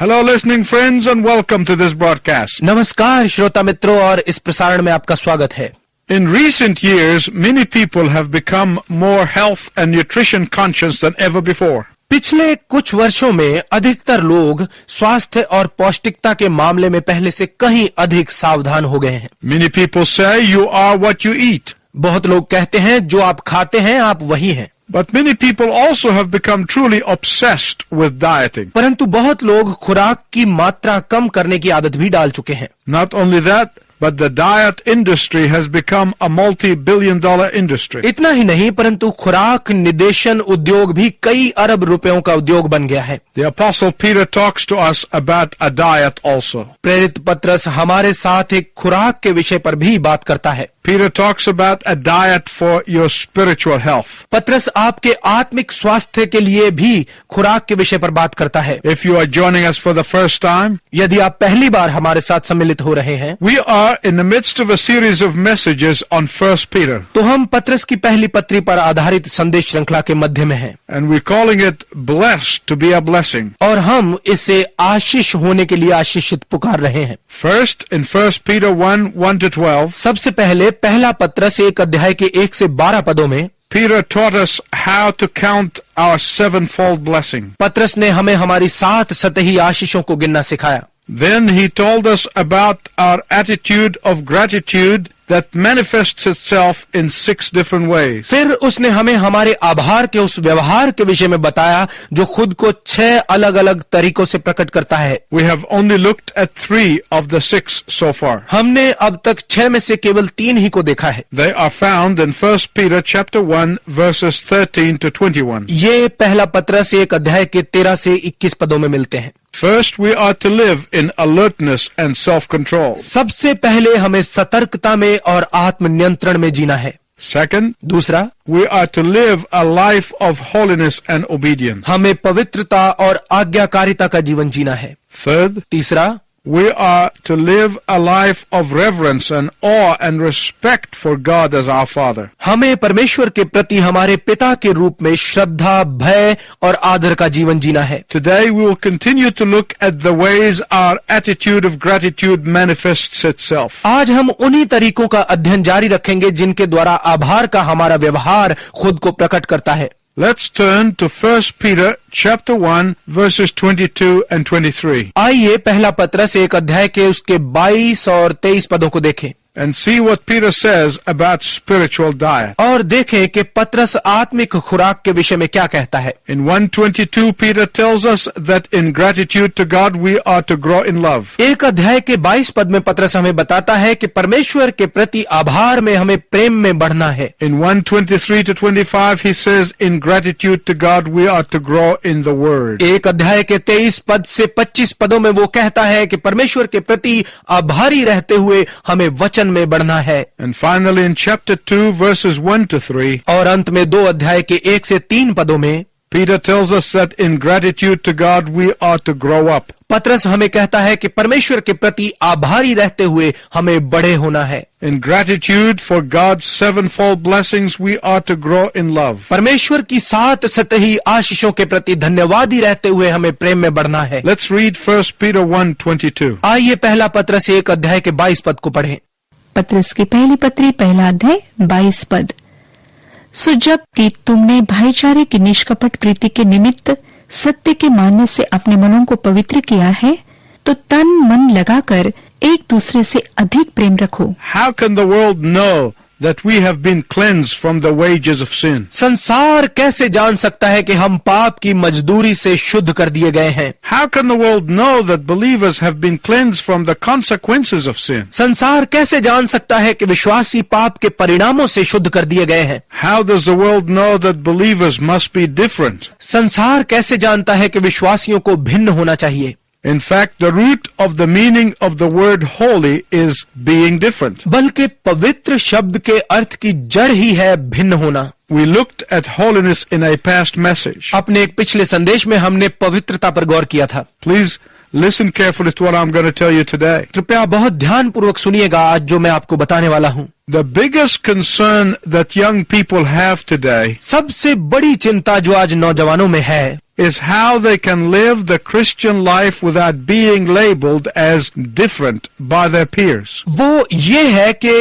Hello listening friends and welcome to this broadcast. नमस्कार श्रोता मित्रों और इस प्रसारण में आपका स्वागत है। In recent years, many people have become more health and nutrition conscious than ever before. पिछले कुछ वर्षों में अधिकतर लोग स्वास्थ्य और पौष्टिकता के मामले में पहले से कहीं अधिक सावधान हो गए हैं। Many people say you are what you eat. बहुत लोग कहते हैं जो आप खाते हैं आप वही हैं। But many people also have become truly obsessed with dieting. परंतु बहुत लोग खुराक की मात्रा कम करने की आदत भी डाल चुके हैं। Not only that, but the diet industry has become a multi-billion-dollar industry. इतना ही नहीं परंतु खुराक निदेशन उद्योग भी कई अरब रुपयों का उद्योग बन गया है। The Apostle Peter talks to us about a diet also. प्रेरित पत्रस हमारे साथ एक खुराक के विषय पर भी बात करता है। Peter talks about a diet for your spiritual health. पत्रस आपके आत्मिक स्वास्थ्य के लिए भी खुराक के विषय पर बात करता है। If you are joining us for the first time, यदि आप पहली बार हमारे साथ सम्मिलित हो रहे हैं, we are in the midst of a series of messages on 1 Peter. तो हम पत्रस की पहली पत्री पर आधारित संदेश श्रृंखला के मध्य में हैं। And we're calling it blessed to be a blessing. और हम इसे आशीष होने के लिए आशीषित पुकार रहे हैं। First, in 1 Peter 1:1-12, सबसे पहले पहला पत्रस 1 अध्याय के 1 से 12 पदों में Peter taught us how to count our sevenfold blessing. पत्रस ने हमें हमारी 7 सतही आशीषों को गिनना सिखाया। Then he told us about our attitude of gratitude that manifests itself in 6 different ways. फिर उसने हमें हमारे आभार के उस व्यवहार के विषय में बताया जो खुद को 6 अलग अलग तरीकों से प्रकट करता है। We have only looked at 3 of the 6 so far. हमने अब तक 6 में से केवल 3 ही को देखा है। They are found in 1 Peter chapter 1 verses 13-21. ये पहला पत्रस 1 अध्याय के 13 से 21 पदों में मिलते हैं। First, we are to live in alertness and self-control. सबसे पहले हमें सतर्कता में और आत्मनियंत्रण में जीना है। Second, दूसरा, we are to live a life of holiness and obedience. हमें पवित्रता और आज्ञाकारिता का जीवन जीना है। Third, तीसरा, we are to live a life of reverence and awe and respect for God as our Father. हमें परमेश्वर के प्रति हमारे पिता के रूप में श्रद्धा, भय और आदर का जीवन जीना है। Today we will continue to look at the ways our attitude of gratitude manifests itself. आज हम उन्हीं तरीकों का अध्ययन जारी रखेंगे जिनके द्वारा आभार का हमारा व्यवहार खुद को प्रकट करता है। Let's turn to 1 Peter chapter 1 verses 22 and 23. आइए पहला पत्रस 1 अध्याय के उसके 22 और 23 पदों को देखें and see what Peter says about spiritual diet. और देखें कि पत्रस आत्मिक खुराक के विषय में क्या कहता है। In 1:22 Peter tells us that in gratitude to God we are to grow in love. 1 अध्याय के 22 पद में पत्रस हमें बताता है कि परमेश्वर के प्रति आभार में हमें प्रेम में बढ़ना है। In 1:23-25 he says in gratitude to God we are to grow in the word. 1 अध्याय के 23 पद से 25 पदों में वो कहता है कि परमेश्वर के प्रति आभारी रहते हुए हमें वचन में बढ़ना है। And finally in chapter 2 verses 1-3 और अंत में 2 अध्याय के 1 से 3 पदों में Peter tells us that in gratitude to God we are to grow up. पत्रस हमें कहता है कि परमेश्वर के प्रति आभारी रहते हुए हमें बड़े होना है। In gratitude for God's sevenfold blessings we are to grow in love. परमेश्वर की 7 सतही आशीषों के प्रति धन्यवादी रहते हुए हमें प्रेम में बढ़ना है। Let's read 1 Peter 1:22. आइए पहला पत्रस 1 अध्याय के 22 पद को पढ़ें। पत्रस की पहली पत्री पहला अध्याय 22 पद। सो जब कि तुमने भाईचारे की निष्कपट प्रीति के निमित्त सत्य के मानने से अपने मनों को पवित्र किया है, तो तन मन लगाकर एक दूसरे से अधिक प्रेम रखो। How can the world know that we have been cleansed from the wages of sin? संसार कैसे जान सकता है कि हम पाप की मजदूरी से शुद्ध कर दिए गए हैं? How can the world know that believers have been cleansed from the consequences of sin? संसार कैसे जान सकता है कि विश्वासी पाप के परिणामों से शुद्ध कर दिए गए हैं? How does the world know that believers must be different? संसार कैसे जानता है कि विश्वासियों को भिन्न होना चाहिए? In fact, the root of the meaning of the word holy is being different. बल्कि पवित्र शब्द के अर्थ की जड़ ही है भिन्न होना। We looked at holiness in a past message. अपने एक पिछले संदेश में हमने पवित्रता पर गौर किया था। Please listen carefully to what I'm going to tell you today. कृपया बहुत ध्यानपूर्वक सुनिएगा आज जो मैं आपको बताने वाला हूँ। The biggest concern that young people have today सबसे बड़ी चिंता जो आज नौजवानों में है is how they can live the Christian life without being labeled as different by their peers. वो ये है कि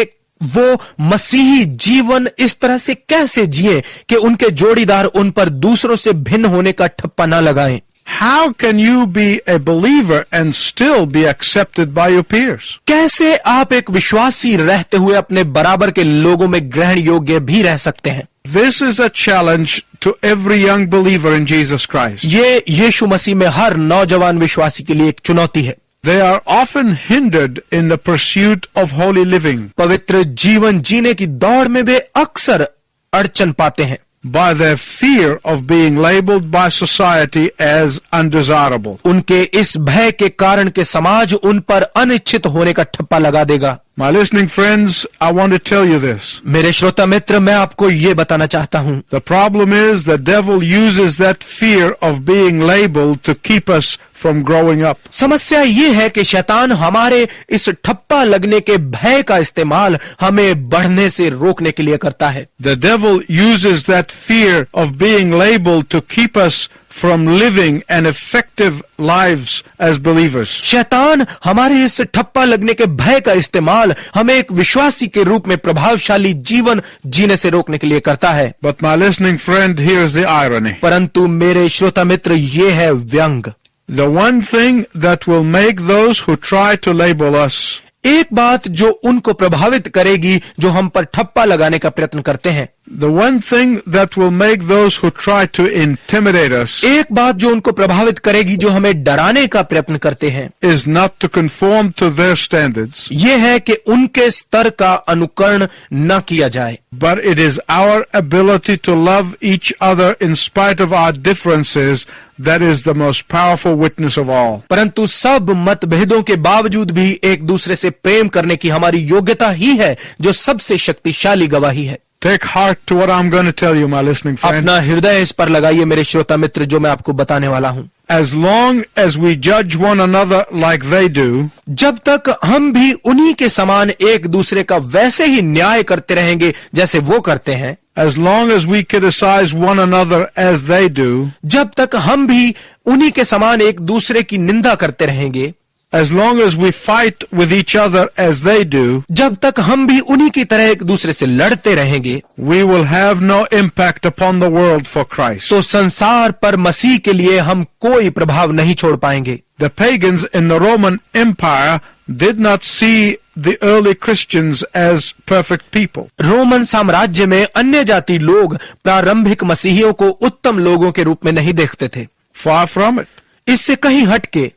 वो मसीही जीवन इस तरह से कैसे जिए कि उनके जोड़ीदार उन पर दूसरों से भिन्न होने का ठप्पा न लगाएं। How can you be a believer and still be accepted by your peers? कैसे आप एक विश्वासी रहते हुए अपने बराबर के लोगों में ग्रहण योग्य भी रह सकते हैं? This is a challenge to every young believer in Jesus Christ. ये यीशु मसीह में हर नौजवान विश्वासी के लिए एक चुनौती है। They are often hindered in the pursuit of holy living पवित्र जीवन जीने की दौड़ में वे अक्सर अड़चन पाते हैं by their fear of being labeled by society as undesirable. उनके इस भय के कारण के समाज उन पर अनिच्छित होने का ठप्पा लगा देगा। My listening friends, I want to tell you this. मेरे श्रोता मित्र, मैं आपको ये बताना चाहता हूं, The problem is the devil uses that fear of being labeled to keep us from growing up. समस्या ये है कि शैतान हमारे इस ठप्पा लगने के भय का इस्तेमाल हमें बढ़ने से रोकने के लिए करता है। The devil uses that fear of being labeled to keep us from living an effective lives as believers. शैतान हमारे इस ठप्पा लगने के भय का इस्तेमाल हमें एक विश्वासी के रूप में प्रभावशाली जीवन जीने से रोकने के लिए करता है। But my listening friend, here's the irony. परंतु मेरे श्रोता मित्र, ये है व्यंग। The one thing that will make those who try to label us एक बात जो उनको प्रभावित करेगी जो हम पर ठप्पा लगाने का प्रयत्न करते हैं, the one thing that will make those who try to intimidate us एक बात जो उनको प्रभावित करेगी जो हमें डराने का प्रयत्न करते हैं, is not to conform to their standards, ये है कि उनके स्तर का अनुकरण न किया जाए, but it is our ability to love each other in spite of our differences that is the most powerful witness of all. परंतु सब मतभेदों के बावजूद भी एक दूसरे से प्रेम करने की हमारी योग्यता ही है जो सबसे शक्तिशाली गवाही है। Take heart to what I'm going to tell you, my listening friend. अपना हृदय इस पर लगाइए मेरे श्रोता मित्र, जो मैं आपको बताने वाला हूं। As long as we judge one another like they do, जब तक हम भी उन्हीं के समान एक दूसरे का वैसे ही न्याय करते रहेंगे जैसे वो करते हैं, as long as we criticize one another as they do, जब तक हम भी उन्हीं के समान एक दूसरे की निंदा करते रहेंगे, as long as we fight with each other as they do, जब तक हम भी उन्हीं की तरह एक दूसरे से लड़ते रहेंगे, we will have no impact upon the world for Christ. तो संसार पर मसीह के लिए हम कोई प्रभाव नहीं छोड़ पाएंगे। The pagans in the Roman Empire did not see the early Christians as perfect people. Roman साम्राज्य में अन्य जाति लोग प्रारंभिक मसीहियों को उत्तम लोगों के रूप में नहीं देखते थे। Far from it. इससे कहीं हटके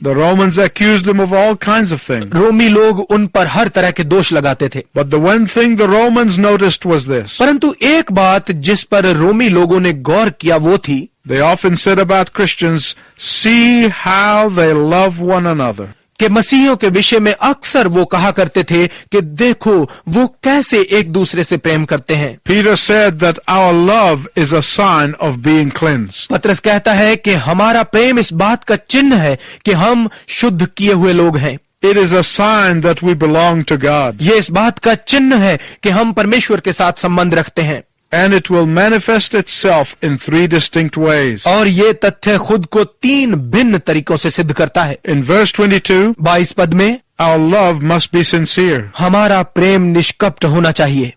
The Romans accused them of all kinds of things. रोमी लोग उन पर हर तरह के दोष लगाते थे। But the one thing the Romans noticed was this. परंतु एक बात जिस पर रोमी लोगों ने गौर किया वो थी, They often said about Christians, see how they love one another. कि मसीहियों के विषय में अक्सर वो कहा करते थे कि देखो वो कैसे एक दूसरे से प्रेम करते हैं। Peter said that our love is a sign of being cleansed. पतरस कहता है कि हमारा प्रेम इस बात का चिन्ह है कि हम शुद्ध किए हुए लोग हैं। It is a sign that we belong to God. ये इस बात का चिन्ह है कि हम परमेश्वर के साथ संबंध रखते हैं। And it will manifest itself in 3 distinct ways. और ये तथ्य खुद को 3 भिन्न तरीकों से सिद्ध करता है। In verse 22, 22 पद में, our love must be sincere. हमारा प्रेम निष्कपट होना चाहिए।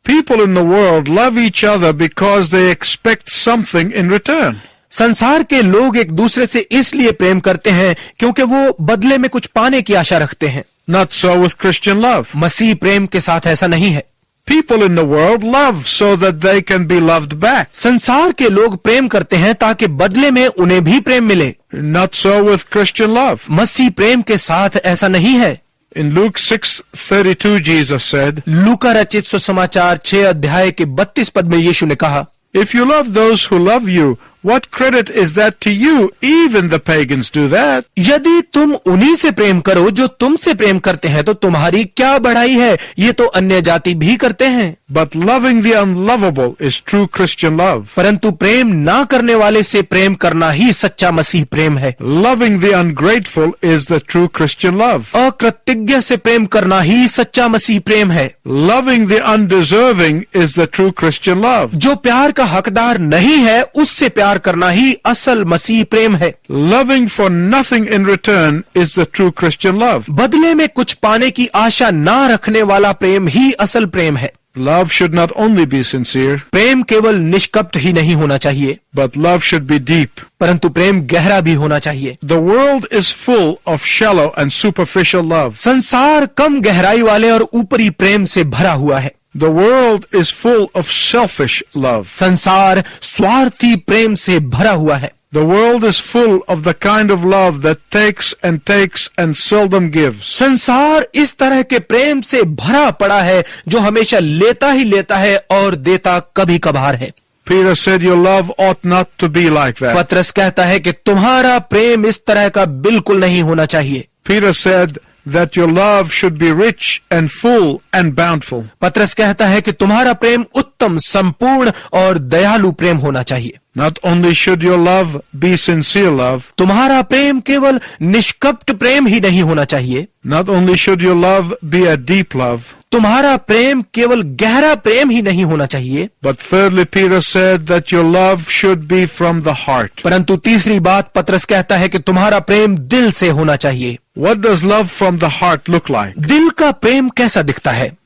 People in the world love each other because they expect something in return. संसार के लोग एक दूसरे से इसलिए प्रेम करते हैं क्योंकि वो बदले में कुछ पाने की आशा रखते हैं। Not so with Christian love. मसीह प्रेम के साथ ऐसा नहीं है। People in the world love so that they can be loved back. संसार के लोग प्रेम करते हैं ताकि बदले में उन्हें भी प्रेम मिले। Not so with Christian love. मसीह प्रेम के साथ ऐसा नहीं है। In Luke 6:32, Jesus said, लूका रचित सुसमाचार 6 अध्याय के 32 पद में यीशु ने कहा, If you love those who love you, what credit is that to you? Even the pagans do that. यदि तुम उन्हीं से प्रेम करो जो तुमसे प्रेम करते हैं तो तुम्हारी क्या बढ़ाई है, ये तो अन्य जाति भी करते हैं। But loving the unlovable is true Christian love. परंतु प्रेम ना करने वाले से प्रेम करना ही सच्चा मसीह प्रेम है। Loving the ungrateful is the true Christian love. अकृतज्ञ से प्रेम करना ही सच्चा मसीह प्रेम है। Loving the undeserving is the true Christian love. जो प्यार का हकदार नहीं है उससे प्यार प्यार करना ही असल मसीह प्रेम है। Loving for nothing in return is the true Christian love. बदले में कुछ पाने की आशा ना रखने वाला प्रेम ही असल प्रेम है। Love should not only be sincere, प्रेम केवल निष्कपट ही नहीं होना चाहिए, but love should be deep. परंतु प्रेम गहरा भी होना चाहिए। The world is full of shallow and superficial love. संसार कम गहराई वाले और ऊपरी प्रेम से भरा हुआ है। The world is full of selfish love. संसार स्वार्थी प्रेम से भरा हुआ है। The world is full of the kind of love that takes and seldom gives. संसार इस तरह के प्रेम से भरा पड़ा है जो हमेशा लेता ही लेता है और देता कभी कभार है। Peter said your love ought not to be like that. पतरस कहता है कि तुम्हारा प्रेम इस तरह का बिल्कुल नहीं होना चाहिए। Peter said that your love should be rich and full and bountiful. पतरस कहता है कि तुम्हारा प्रेम उत्तम, संपूर्ण और दयालु प्रेम होना चाहिए। Not only should your love be sincere love, तुम्हारा प्रेम केवल निष्कपट प्रेम ही नहीं होना चाहिए, not only should your love be a deep love, तुम्हारा प्रेम केवल गहरा प्रेम ही नहीं होना चाहिए, but thirdly Peter said that your love should be from the heart. परंतु तीसरी बात पतरस कहता है कि तुम्हारा प्रेम दिल से होना चाहिए। What does love from the heart look like? दिल का प्रेम कैसा दिखता है?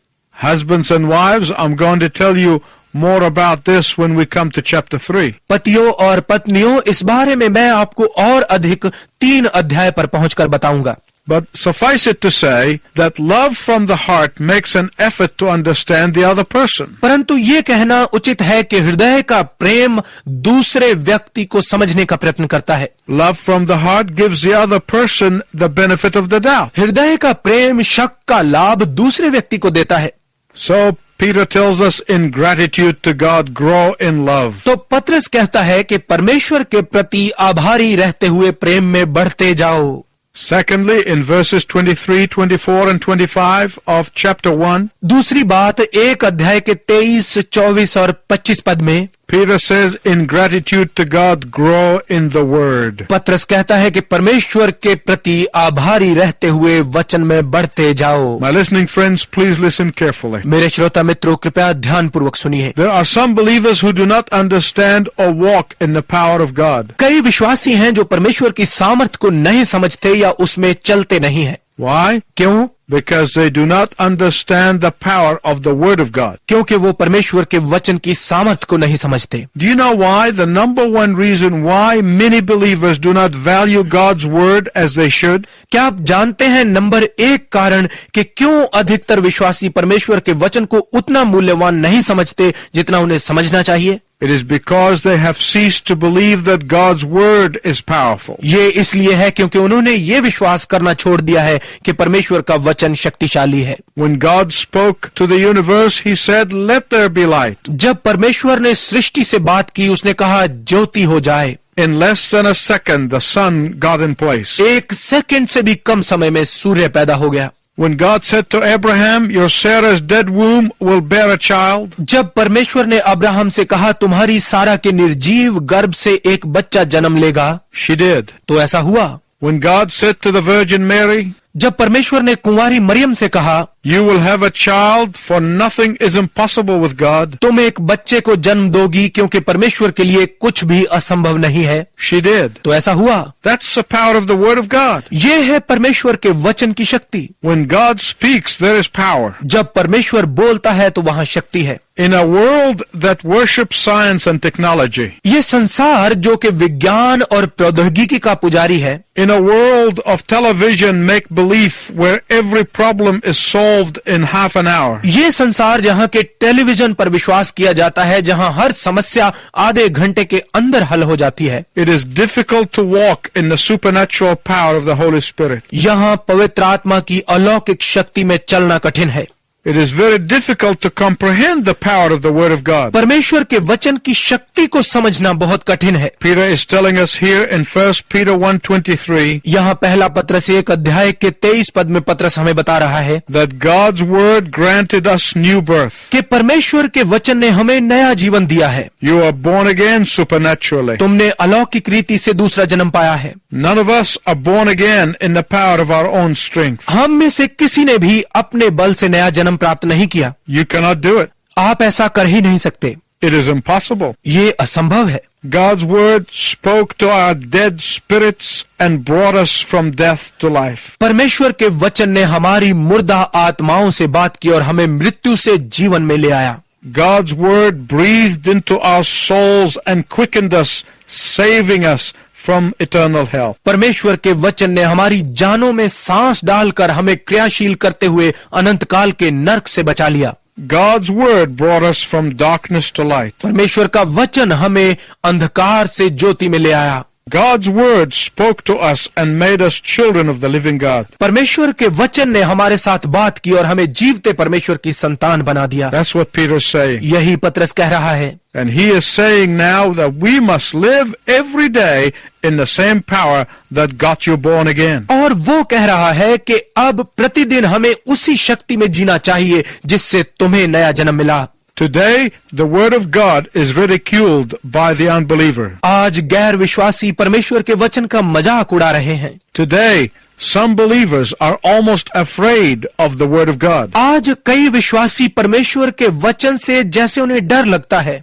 Husbands and wives, I'm going to tell you more about this when we come to chapter 3. पतियों और पत्नियों, इस बारे में मैं आपको और अधिक 3 अध्याय पर पहुंचकर बताऊंगा। But suffice it to say that love from the heart makes an effort to understand the other person. परंतु ये कहना उचित है कि हृदय का प्रेम दूसरे व्यक्ति को समझने का प्रयत्न करता है। Love from the heart gives the other person the benefit of the doubt. हृदय का प्रेम शक का लाभ दूसरे व्यक्ति को देता है। So Peter tells us in gratitude to God, grow in love. तो पतरस कहता है कि परमेश्वर के प्रति आभारी रहते हुए प्रेम में बढ़ते जाओ। Secondly, in verses 23, 24 and 25 of chapter 1, दूसरी बात 1 अध्याय के 23, 24 और 25 पद में Peter says, in gratitude to God, grow in the word. पतरस कहता है कि परमेश्वर के प्रति आभारी रहते हुए वचन में बढ़ते जाओ। My listening friends, please listen carefully. मेरे श्रोता मित्रों, कृपया ध्यानपूर्वक सुनिए। There are some believers who do not understand or walk in the power of God. कई विश्वासी हैं जो परमेश्वर की सामर्थ को नहीं समझते या उसमें चलते नहीं हैं। Why? क्यों? Because they do not understand the power of the word of God. क्योंकि वो परमेश्वर के वचन की सामर्थ को नहीं समझते। Do you know why? The number one reason why many believers do not value God's word as they should? क्या आप जानते हैं नंबर 1 कारण कि क्यों अधिकतर विश्वासी परमेश्वर के वचन को उतना मूल्यवान नहीं समझते जितना उन्हें समझना चाहिए? It is because they have ceased to believe that God's word is powerful. ये इसलिए है क्योंकि उन्होंने ये विश्वास करना छोड़ दिया है कि परमेश्वर का वचन शक्तिशाली है। When God spoke to the universe, he said, "Let there be light." जब परमेश्वर ने सृष्टि से बात की, उसने कहा ज्योति हो जाए। In less than a second, the sun got in place. 1 second से भी कम समय में सूर्य पैदा हो गया। When God said to Abraham, "Your Sarah's dead womb will bear a child," जब परमेश्वर ने अब्राहम से कहा तुम्हारी सारा के निर्जीव गर्भ से एक बच्चा जन्म लेगा, she did. तो ऐसा हुआ। When God said to the Virgin Mary, जब परमेश्वर ने कुंवारी मरियम से कहा "You will have a child, for nothing is impossible with God," तुम एक बच्चे को जन्म दोगी क्योंकि परमेश्वर के लिए कुछ भी असंभव नहीं है, she did. तो ऐसा हुआ। That's the power of the word of God. ये है परमेश्वर के वचन की शक्ति। When God speaks, there is power. जब परमेश्वर बोलता है तो वहां शक्ति है। In a world that worships science and technology, ये संसार जो कि विज्ञान और प्रौद्योगिकी का पुजारी है, in a world of television make-believe where every problem is solved in half an hour, ये संसार जहां के टेलीविजन पर विश्वास किया जाता है, जहां हर समस्या आधे घंटे के अंदर हल हो जाती है, it is difficult to walk in the supernatural power of the Holy Spirit. यहां पवित्र आत्मा की अलौकिक शक्ति में चलना कठिन है। It is very difficult to comprehend the power of the Word of God. परमेश्वर के वचन की शक्ति को समझना बहुत कठिन है। Peter is telling us here in 1 Peter 1:23 यहाँ पहला पत्रस 1 अध्याय के 23 पद में पत्रस हमें बता रहा है that God's Word granted us new birth. कि परमेश्वर के वचन ने हमें नया जीवन दिया है। You are born again supernaturally. तुमने अलौकिक रीति से दूसरा जन्म पाया है। None of us are born again in the power of our own strength. हम में से किसी ने भी अपने बल से नया जन्म प्राप्त नहीं किया। You cannot do it. आप ऐसा कर ही नहीं सकते। It is impossible. ये असंभव है। God's word spoke to our dead spirits and brought us from death to life. परमेश्वर के वचन ने हमारी मुर्दा आत्माओं से बात की और हमें मृत्यु से जीवन में ले आया। God's word breathed into our souls and quickened us, saving us from eternal hell. परमेश्वर के वचन ने हमारी जानों में सांस डालकर हमें क्रियाशील करते हुए अनंत काल के नर्क से बचा लिया। God's word brought us from darkness to light. परमेश्वर का वचन हमें अंधकार से ज्योति में ले आया। God's word spoke to us and made us children of the living God. परमेश्वर के वचन ने हमारे साथ बात की और हमें जीवते परमेश्वर की संतान बना दिया। That's what Peter's saying. यही पतरस कह रहा है। And he is saying now that we must live every day in the same power that got you born again. और वो कह रहा है कि अब प्रतिदिन हमें उसी शक्ति में जीना चाहिए जिससे तुम्हें नया जन्म मिला। Today, the word of God is ridiculed by the unbeliever. आज गैर विश्वासी परमेश्वर के वचन का मजाक उड़ा रहे हैं। Today, some believers are almost afraid of the word of God. आज कई विश्वासी परमेश्वर के वचन से जैसे उन्हें डर लगता है।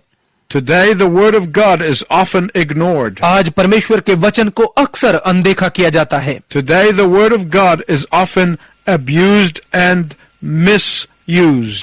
Today, the word of God is often ignored. आज परमेश्वर के वचन को अक्सर अनदेखा किया जाता है। Today, the word of God is often abused and misused.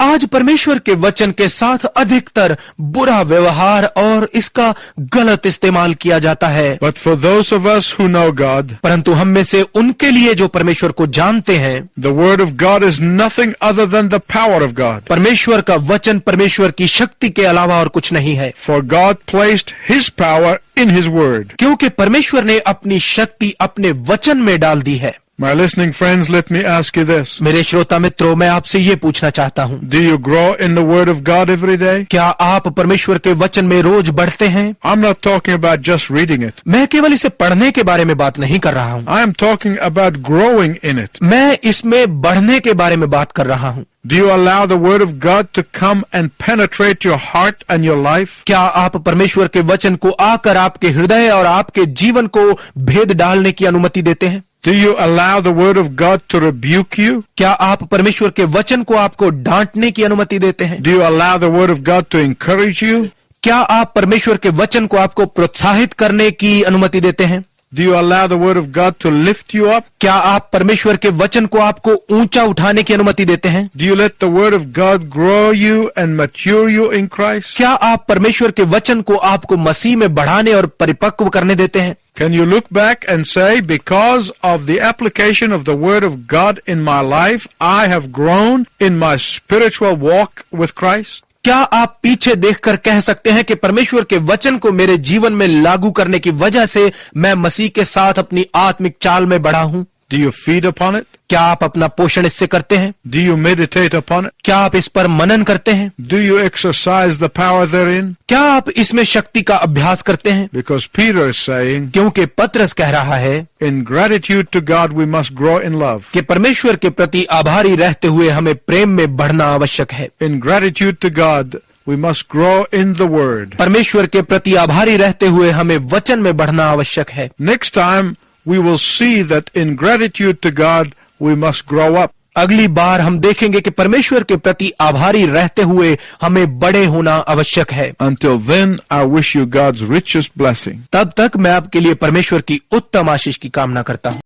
आज परमेश्वर के वचन के साथ अधिकतर बुरा व्यवहार और इसका गलत इस्तेमाल किया जाता है। But for those of us who know God, परंतु हम में से उनके लिए जो परमेश्वर को जानते हैं, the word of God is nothing other than the power of God. परमेश्वर का वचन परमेश्वर की शक्ति के अलावा और कुछ नहीं है। For God placed His power in His word. क्योंकि परमेश्वर ने अपनी शक्ति अपने वचन में डाल दी है। My listening friends, let me ask you this. मेरे श्रोता मित्रों, मैं आपसे ये पूछना चाहता हूँ, Do you grow in the word of God every day? क्या आप परमेश्वर के वचन में रोज बढ़ते हैं? I'm not talking about just reading it. मैं केवल इसे पढ़ने के बारे में बात नहीं कर रहा हूँ, I am talking about growing in it. मैं इसमें बढ़ने के बारे में बात कर रहा हूँ। Do you allow the word of God to come and penetrate your heart and your life? क्या आप परमेश्वर के वचन को आकर आपके हृदय और आपके जीवन को भेद डालने की अनुमति देते हैं? Do you allow the word of God to rebuke you? क्या आप परमेश्वर के वचन को आपको डांटने की अनुमति देते हैं? Do you allow the word of God to encourage you? क्या आप परमेश्वर के वचन को आपको प्रोत्साहित करने की अनुमति देते हैं? Do you allow the word of God to lift you up? क्या आप परमेश्वर के वचन को आपको ऊंचा उठाने की अनुमति देते हैं? Do you let the word of God grow you and mature you in Christ? क्या आप परमेश्वर के वचन को आपको मसीह में बढ़ाने और परिपक्व करने देते हैं? Can you look back and say, because of the application of the word of God in my life, I have grown in my spiritual walk with Christ? क्या आप पीछे देखकर कह सकते हैं कि परमेश्वर के वचन को मेरे जीवन में लागू करने की वजह से मैं मसीह के साथ अपनी आत्मिक चाल में बढ़ा हूं? Do you feed upon it? क्या आप अपना पोषण इससे करते हैं? Do you meditate upon it? क्या आप इस पर मनन करते हैं? Do you exercise the power therein? क्या आप इसमें शक्ति का अभ्यास करते हैं? Because Peter is saying, क्योंकि पतरस कह रहा है in gratitude to God we must grow in love. कि परमेश्वर के प्रति आभारी रहते हुए हमें प्रेम में बढ़ना आवश्यक है। In gratitude to God we must grow in the word. परमेश्वर के प्रति आभारी रहते हुए हमें वचन में बढ़ना आवश्यक है। Next time we will see that in gratitude to God we must grow up. अगली बार हम देखेंगे कि परमेश्वर के प्रति आभारी रहते हुए हमें बड़े होना आवश्यक है। Until then, I wish you God's richest blessing. तब तक मैं आपके लिए परमेश्वर की उत्तम आशीष की कामना करता हूँ।